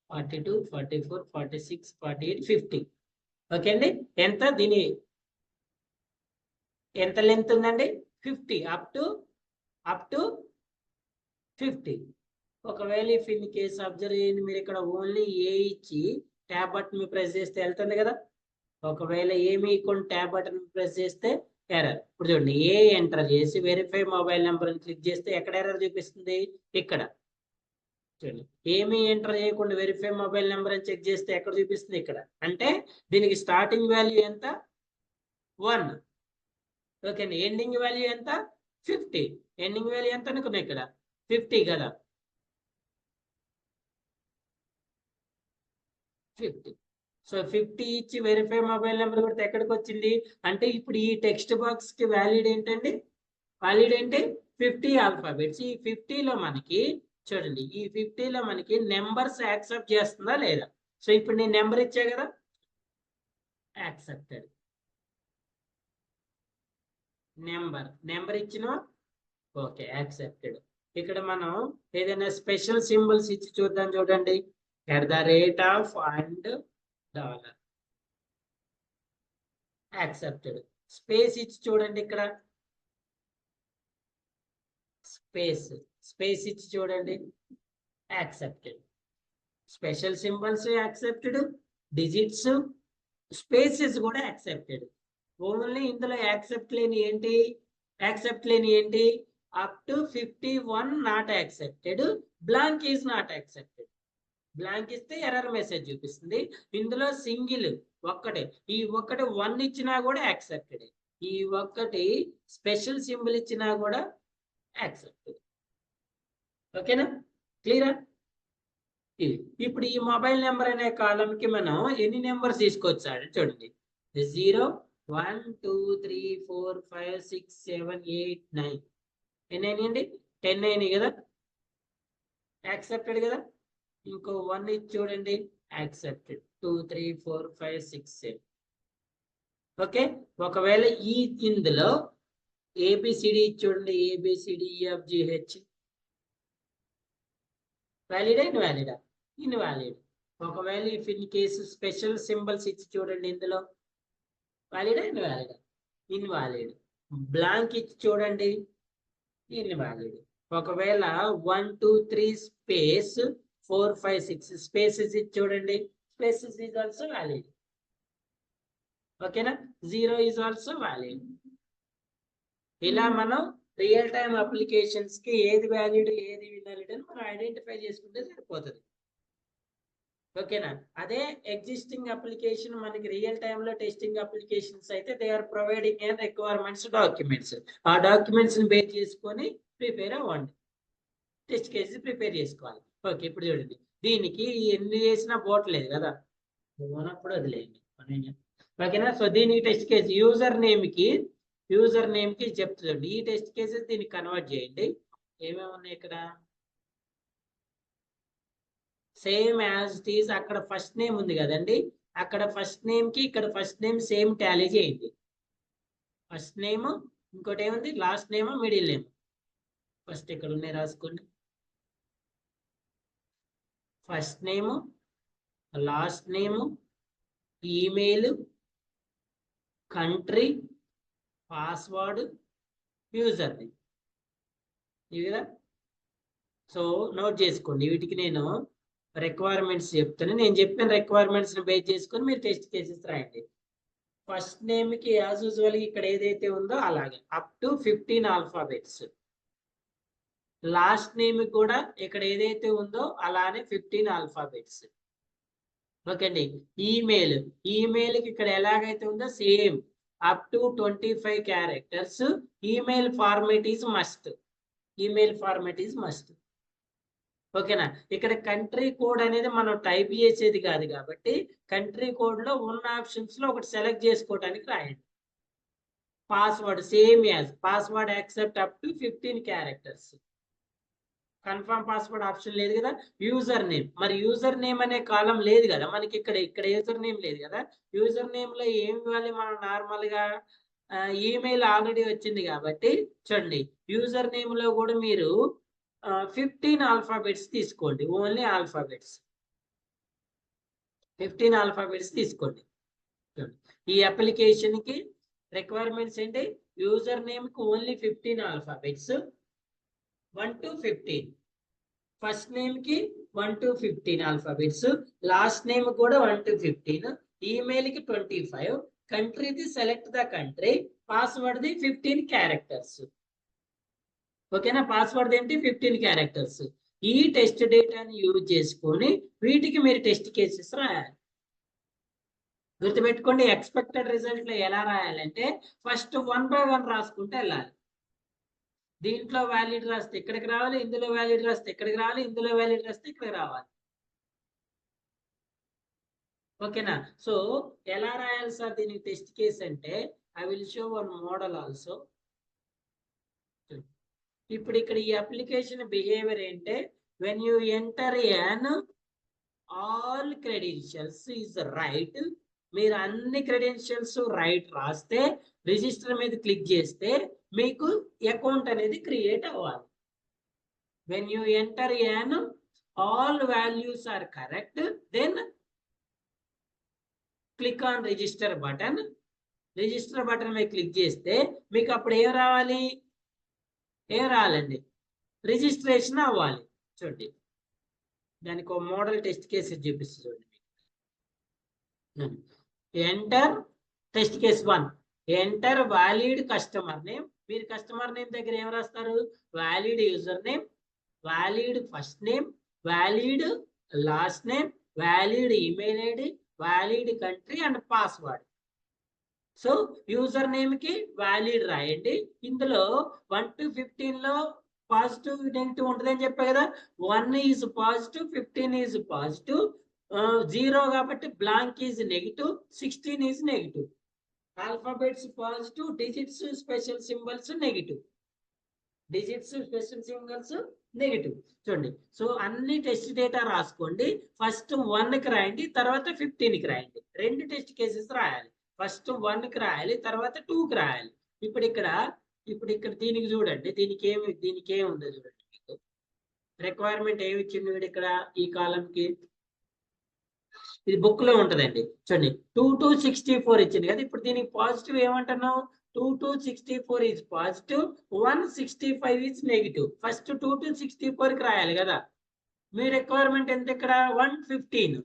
42 44 46 48 50. ఓకే అండి. ఎంత దీని ఎంత లెంత్ ఉందండి? 50 అప్ టు 50. ఒకవేళ ఇఫ్ ఇన్ కేస్ అబ్జర్వ్ చేయండి, మీరు ఇక్కడ ఓన్లీ ఏ ఇచ్చి ట్యాబ్ బటన్ ప్రెస్ చేస్తే వెళ్తుంది కదా. ఒకవేళ ఏమి ట్యాబ్ బటన్ ప్రెస్ చేస్తే ఎర్రర్. ఇప్పుడు చూడండి, ఏ ఎంటర్ చేసి వెరిఫై మొబైల్ నెంబర్ అని క్లిక్ చేస్తే ఎక్కడ ఎర్రర్ చూపిస్తుంది? ఇక్కడ చూడండి. ఏమి ఎంటర్ చేయకుండా వెరిఫై మొబైల్ నెంబర్ అని చెక్ చేస్తే ఎక్కడ చూపిస్తుంది? ఇక్కడ. అంటే దీనికి స్టార్టింగ్ వాల్యూ ఎంత? 1. ఓకే అండి. ఎండింగ్ వాల్యూ ఎంత? 50. ఎండింగ్ వాల్యూ ఎంత అనుకున్నా? ఇక్కడ 50 కదా. 50. సో 50 ఇచ్చి వెరిఫై మొబైల్ నెంబర్ కొడితే ఎక్కడికి వచ్చింది? అంటే ఇప్పుడు ఈ టెక్స్ట్ బాక్స్ కి వాల్యూడ్ ఏంటండి? వాల్యూడ్ ఏంటి? 50 ఆల్ఫాబెట్స్. ఈ 50లో మనకి చూడండి, ఈ 50లో మనకి నెంబర్స్ యాక్సెప్ట్ చేస్తుందా లేదా? సో ఇప్పుడు నేను నెంబర్ ఇచ్చా కదా, యాక్సెప్టెడ్. నెంబర్ ఇచ్చిన ఓకే, యాక్సెప్టెడ్. ఇక్కడ మనం ఏదైనా స్పెషల్ సింబల్స్ ఇచ్చి చూద్దాం. చూడండి, @ అండ్ $, యాక్సెప్టెడ్. స్పేస్ ఇచ్చి చూడండి, ఇక్కడ స్పేస్ ఇచ్చి చూడండి, accepted. Special symbols accepted, digits spaces కూడా యాక్సెప్టెడ్. ఓన్లీ ఇందులో యాక్సెప్ట్ లేని ఏంటి up to 51 not accepted, blank is not accepted. Blank ఇస్తే ఎర్రర్ మెసేజ్ చూపిస్తుంది. ఇందులో సింగిల్ ఒక్కటే, ఈ ఒక్కటి 1 ఇచ్చినా కూడా యాక్సెప్టెడ్, ఈ ఒక్కటి స్పెషల్ సింబల్ ఇచ్చినా కూడా యాక్సెప్టెడ్. ఓకేనా, క్లియరా? ఇప్పుడు ఈ మొబైల్ నెంబర్ అనే కాలం కి మనం ఎన్ని నెంబర్స్ తీసుకొచ్చాడు చూడండి. 0 1 2 3 4 5 6 7 8 9 ఎన్ని అయినాయండి? 10 అయినాయి కదా, యాక్సెప్టెడ్ కదా. ఇంకో 1 ఇచ్చి చూడండి, యాక్సెప్టెడ్. 2 3 4 5 6 7. ఓకే, ఒకవేళ ఇందులో ఏబిసిడి చూడండి, ABCDEFGH వ్యాలిడా ఇన్వాలిడా? ఇన్వాలిడ్. ఒకవేళ if in case special symbols ఇచ్చి చూడండి, ఇందులో వ్యాలిడా ఇన్వాలిడా? ఇన్వాలిడ్. బ్లాంక్ ఇచ్చి చూడండి, ఇన్వాలిడ్. ఒకవేళ 1 2 3 స్పేస్ 4 5 6 స్పేసెస్ ఇచ్చి చూడండి, స్పేసెస్ ఈజ్ ఆల్సో వ్యాలిడ్. ఓకేనా, 0 ఈజ్ ఆల్సో వ్యాలిడ్. ఇలా మనం రియల్ టైమ్ అప్లికేషన్స్ కి ఏది వ్యాలిడ్ ఏది ఇన్వాలిడ్ అని మనం ఐడెంటిఫై చేసుకుంటే సరిపోతుంది. ఓకేనా, అదే ఎగ్జిస్టింగ్ అప్లికేషన్ మనకి రియల్ టైమ్ లో టెస్టింగ్ అప్లికేషన్స్ అయితే they are providing and requirements documents. ఆ డాక్యుమెంట్స్ ని బేస్ చేసుకొని ప్రిపేర్ అవ్వండి, టెస్ట్ కేసు ప్రిపేర్ చేసుకోవాలి. ఓకే, ఇప్పుడు చూడండి, దీనికి ఎన్ని చేసినా పోవట్లేదు కదా, పోనప్పుడు వదిలేయండి. ఓకేనా, సో దీనికి టెస్ట్ కేసు యూజర్ నేమ్ కి చెప్తుంది. ఈ టెస్ట్ కేసెస్ దీన్ని కన్వర్ట్ చేయండి. ఏమేమి ఉన్నాయి ఇక్కడ? Same as it is. అక్కడ ఫస్ట్ నేమ్ ఉంది కదండి, అక్కడ ఫస్ట్ నేమ్ కి ఇక్కడ ఫస్ట్ నేమ్ సేమ్ టాలీ చేయండి. ఫస్ట్ నేమ్, ఇంకోటి ఏముంది, last name, middle name. First ఇక్కడ ఉన్నాయి రాసుకోండి. First name, last name, email, country, password, user name. ఇవిగా, సో నోట్ చేసుకోండి. వీటికి నేను రిక్వైర్మెంట్స్ చెప్తాను. నేను చెప్పిన రిక్వైర్మెంట్స్ ని బేస్ చేసుకొని మీరు టెస్ట్ కేసెస్ రాయండి. ఫస్ట్ నేమ్ కి యాజ్ యూజువల్ ఇక్కడ ఏదైతే ఉందో అలాగే up to 15 alphabets. Last name కూడా ఇక్కడ ఏదైతే ఉందో అలానే 15 ఆల్ఫాబెట్స్. ఓకే అండి. ఈమెయిల్ కి ఇక్కడ ఎలాగైతే ఉందో same up to 25 characters. Email format is must. ఓకేనా, ఇక్కడ కంట్రీ కోడ్ అనేది మనం టైప్ చేసేది కాదు కాబట్టి కంట్రీ కోడ్ లో ఉన్న ఆప్షన్స్ లో ఒకటి సెలెక్ట్ చేసుకోవడానికి రాయండి. Password same as password accept up to 15 characters. Confirm password option లేదు కదా. యూజర్ నేమ్, మరి యూజర్ నేమ్ అనే కాలం లేదు కదా మనకి, ఇక్కడ యూజర్ నేమ్ లేదు కదా. యూజర్ నేమ్ లో ఏమి ఇవ్వాలి మనం? నార్మల్ గా ఈమెయిల్ ఆల్రెడీ వచ్చింది కాబట్టి చూడండి, యూజర్ నేమ్ లో కూడా మీరు 15 ఆల్ఫాబెట్స్ తీసుకోండి. ఓన్లీ ఆల్ఫాబెట్స్ 15 ఆల్ఫాబెట్స్ తీసుకోండి. ఈ అప్లికేషన్ కి రిక్వైర్మెంట్స్ ఏంటి? యూజర్ నేమ్ కి only 15 alphabets 1 to 15. First name కి 1 to 15 ఆల్ఫాబెట్స్, లాస్ట్ నేమ్ కూడా 1 to 15, ఈమెయిల్ కి 25, కంట్రీది సెలెక్ట్ ద కంట్రీ, పాస్వర్డ్ ది 15 క్యారెక్టర్స్. ఓకేనా, పాస్వర్డ్ ఏంటి? 15 క్యారెక్టర్స్. ఈ టెస్ట్ డేటాని యూజ్ చేసుకొని వీటికి మీరు టెస్ట్ కేసెస్ రాయాలి. గుర్తుపెట్టుకోండి, ఎక్స్పెక్టెడ్ రిజల్ట్ లో ఎలా రాయాలంటే ఫస్ట్ 1 by 1 రాసుకుంటే వెళ్ళాలి. దీంట్లో వ్యాలిడ్ రాస్తే ఇక్కడికి రావాలి, ఇందులో వ్యాలిడ్ రాస్తే ఇక్కడికి రావాలి, ఇందులో వ్యాలిడ్ రాస్తే ఇక్కడికి రావాలి. ఓకేనా, సో ఎలా రాయాలి సార్ దీనికి టెస్ట్ కేస్ అంటే I will show one model also. ఇప్పుడు ఇక్కడ ఈ అప్లికేషన్ బిహేవియర్ ఏంటే when you enter an all credentials is right, మీరు అన్ని క్రెడెన్షియల్స్ రైట్ రాస్తే రిజిస్టర్ మీద క్లిక్ చేస్తే మీకు అకౌంట్ అనేది క్రియేట్ అవ్వాలి. When you enter an all values are correct then click on register button. Register button మీద క్లిక్ చేస్తే మీకు అప్పుడు ఏం రావాలి? ఏం రావాలండి? రిజిస్ట్రేషన్ అవ్వాలి. చూడండి, దానికి ఒక మోడల్ టెస్ట్ కేసు చూపిస్తుంది. చూడండి, enter test case 1, enter valid customer name. మీరు కస్టమర్ నేమ్ దగ్గర ఏం రాస్తారు? Valid user name, valid first name, valid last name, valid email ID, valid country and password. So user name కి వ్యాలిడ్ రాయండి. ఇందులో 1 to 15 లో పాజిటివ్ నెగిటివ్ ఉంటుంది అని చెప్పా కదా. 1 ఈజ్ పాజిటివ్, 15 ఈజ్ పాజిటివ్, 0 కాబట్టి blank is negative, 16 is negative. Alphabets positive, digits special symbols negative, digits special symbols negative. చూడండి, సో అన్ని టెస్ట్ డేటా రాసుకోండి. ఫస్ట్ 1 కి రాయండి, తర్వాత 15 కి రాయండి. 2 టెస్ట్ కేసెస్ రాయాలి. ఫస్ట్ 1 కి రాయాలి, తర్వాత 2 కి రాయాలి. ఇప్పుడు ఇక్కడ దీనికి చూడండి, దీనికి ఏమి ఉందో చూడండి. మీకు రిక్వైర్మెంట్ ఏమి ఇచ్చింది వీడు ఇక్కడ ఈ కాలం కి? ఇది బుక్ లో ఉంటదండి. చూడండి 2 to 64 ఇచ్చింది కదా. ఇప్పుడు దీనికి పాజిటివ్ ఏమంటున్నావు? 2 to 64 is positive, 165 is negative. First 2 to 64 కి రాయాలి కదా. మీ రిక్వైర్మెంట్ ఎంత ఇక్కడ? 115.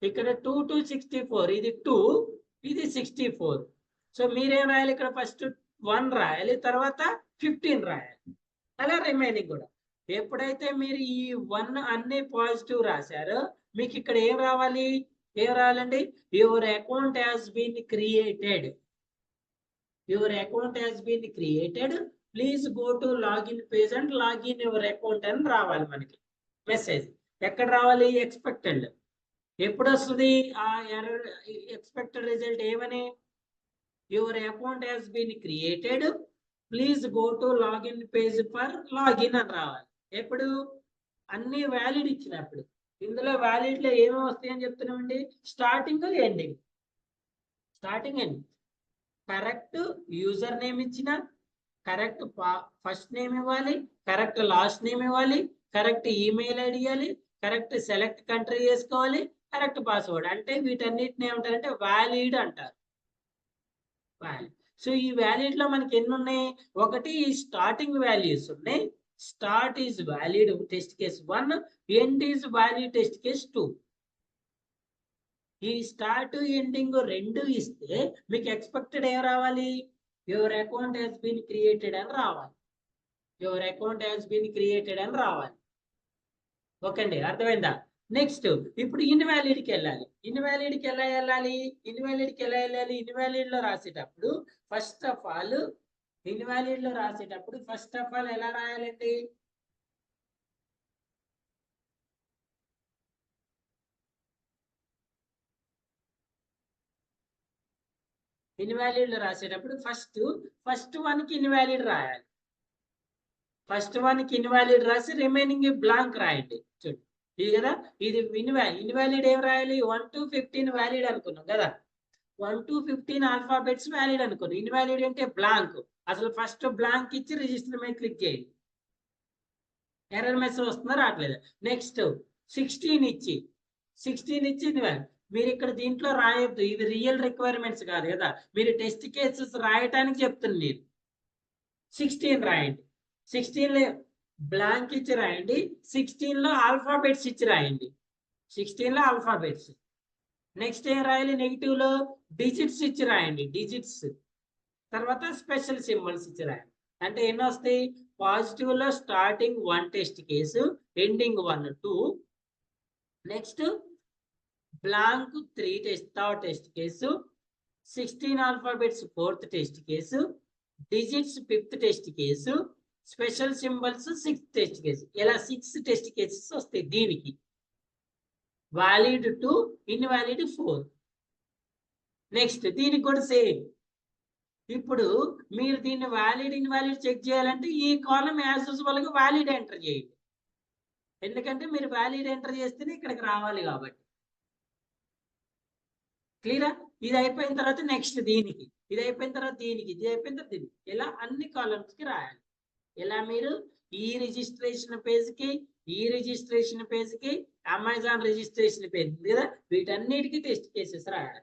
ఇక్కడ 2 to 64, ఇది 2, ఇది 64. సో మీరేం రాయాలి ఇక్కడ? ఫస్ట్ 1 రాయాలి, తర్వాత 15 రాయాలి, అలా రిమైనింగ్ కూడా. ఎప్పుడైతే మీరు ఈ 1 అన్ని పాజిటివ్ రాశారో మీకు ఇక్కడ ఏం రావాలండి? Your account has been created, your account has been created, please go to login page and login your account అని రావాలి మనకి మెసేజ్. ఎక్కడ రావాలి? ఎక్స్పెక్టెడ్. ఎప్పుడు వస్తుంది ఆ ఎర్రర్? ఎక్స్పెక్టెడ్ రిజల్ట్ ఏమని? Your account has been created, please go to login page for login అని రావాలి. ఎప్పుడు? అన్ని వ్యాలిడ్ ఇచ్చినప్పుడు. ఇందులో వ్యాలిడ్ లో ఏమేమి వస్తాయి అని చెప్తున్నామండి? Starting, ending. Starting end. Correct user name ఇచ్చిన, కరెక్ట్ ఫస్ట్ నేమ్ ఇవ్వాలి, కరెక్ట్ లాస్ట్ నేమ్ ఇవ్వాలి, కరెక్ట్ ఈమెయిల్ ఐడి ఇవ్వాలి, కరెక్ట్ సెలెక్ట్ కంట్రీ చేసుకోవాలి, కరెక్ట్ పాస్వర్డ్. అంటే వీటన్నిటిని ఏమంటారంటే వ్యాలిడ్ అంటారు. వ్యాలిడ్. సో ఈ వ్యాలిడ్ లో మనకి ఎన్ని ఉన్నాయి? ఒకటి స్టార్టింగ్ వాల్యూస్ ఉన్నాయి. Start is valid test case 1, end is valid test case 2. ఈ స్టార్ట్ ఎండింగ్ 2 ఇస్తే మీకు ఎక్స్పెక్టెడ్ ఏం రావాలి? Your account has been created అని రావాలి. Your account has been created అని రావాలి. ఓకే అండి, అర్థమైందా? నెక్స్ట్ ఇప్పుడు ఇన్వాలిడ్ కి వెళ్ళాలి. ఇన్వాలిడ్ కి ఎలా వెళ్ళాలి? ఇన్వాలిడ్ లో రాసేటప్పుడు ఫస్ట్ ఆఫ్ ఆల్ ఎలా రాయాలండి? ఇన్వాలిడ్ లో రాసేటప్పుడు ఫస్ట్ 1 కి ఇన్వాలిడ్ రాయాలి. ఫస్ట్ 1 కి ఇన్వాలిడ్ రాసి రిమైనింగ్ బ్లాంక్ రాయండి. చూడండి, ఇది కదా, ఇది ఇన్వాలిడ్ ఏం రాయాలి? 1 to 15 వ్యాలిడ్ అనుకున్నాం కదా. 1 to 15 ఆల్ఫాబెట్స్ వ్యాలిడ్ అనుకున్నాం. ఇన్వాలిడ్ అంటే బ్లాంక్. అసలు ఫస్ట్ బ్లాంక్ ఇచ్చి రిజిస్టర్ మీద క్లిక్ చేయండి. ఎర్రర్ మెసేజ్ వస్తుందా? రావట్లేదు. నెక్స్ట్ 16 ఇచ్చి ఇన్వాలిడ్. మీరు ఇక్కడ దీంట్లో రాయొద్దు, ఇది రియల్ రిక్వైర్మెంట్స్ కాదు కదా. మీరు టెస్ట్ కేసెస్ రాయటానికి చెప్తుంది నేను. 16 రాయండి. 16 బ్లాంక్ ఇచ్చి రాయండి. 16 ఆల్ఫాబెట్స్ ఇచ్చి రాయండి. 16 ఆల్ఫాబెట్స్. నెక్స్ట్ ఏం రాయాలి? నెగిటివ్ లో డిజిట్స్ ఇచ్చి రాయండి. డిజిట్స్ తర్వాత స్పెషల్ సింబల్స్ ఇచ్చి రాయండి. అంటే ఎన్ని వస్తాయి? పాజిటివ్ లో starting 1 test case, ending 1, 2. Next blank 3 third test case, 16 alphabets 4th test case, digits 5th test case, special symbols 6th test case. ఇలా 6 టెస్ట్ కేసెస్ వస్తాయి దీనికి. Valid 2, invalid 4. నెక్స్ట్ దీనికి కూడా సేమ్. ఇప్పుడు మీరు దీన్ని వ్యాలిడ్ ఇన్వాలిడ్ చెక్ చేయాలంటే ఈ కాలం యాజ్ యూజువల్ గా వ్యాలిడ్ ఎంటర్ చేయండి. ఎందుకంటే మీరు వ్యాలిడ్ ఎంటర్ చేస్తేనే ఇక్కడికి రావాలి కాబట్టి. క్లియరా? ఇది అయిపోయిన తర్వాత నెక్స్ట్ దీనికి, ఇది అయిపోయిన తర్వాత దీనికి, ఇది అయిపోయిన తర్వాత దీనికి, ఇలా అన్ని కాలమ్స్ కి రాయాలి. ఇలా మీరు ఈ రిజిస్ట్రేషన్ పేజ్ కి అమెజాన్ రిజిస్ట్రేషన్ పేజ్ కదా, వీటన్నిటికీ టెస్ట్ కేసెస్ రాయాలి.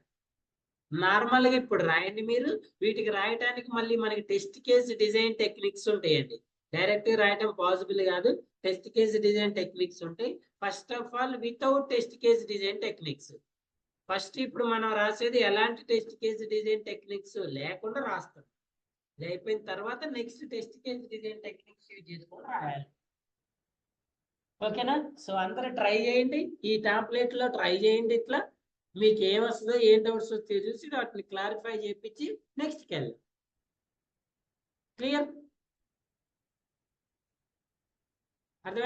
నార్మల్ గా ఇప్పుడు రాయండి మీరు. వీటికి రాయటానికి మళ్ళీ మనకి టెస్ట్ కేస్ డిజైన్ టెక్నిక్స్ ఉంటాయండి. డైరెక్ట్ గా రాయటం పాసిబుల్ కాదు. టెస్ట్ కేస్ డిజైన్ టెక్నిక్స్ ఉంటాయి. First of all without test case design techniques. First ఇప్పుడు మనం రాసేది ఎలాంటి టెస్ట్ కేసు డిజైన్ టెక్నిక్స్ లేకుండా రాస్తాం. ఇది అయిపోయిన తర్వాత next test case design techniques use చేసుకొని రాయాలి. ఓకేనా? సో అందరూ ట్రై చేయండి, ఈ టాంప్లెట్ లో ట్రై చేయండి. ఇట్లా మీకు ఏం వస్తుందో ఏం డౌట్స్ వస్తాయో చూసి వాటిని క్లారిఫై చేయించి నెక్స్ట్కి వెళ్ళాలి. క్లియర్?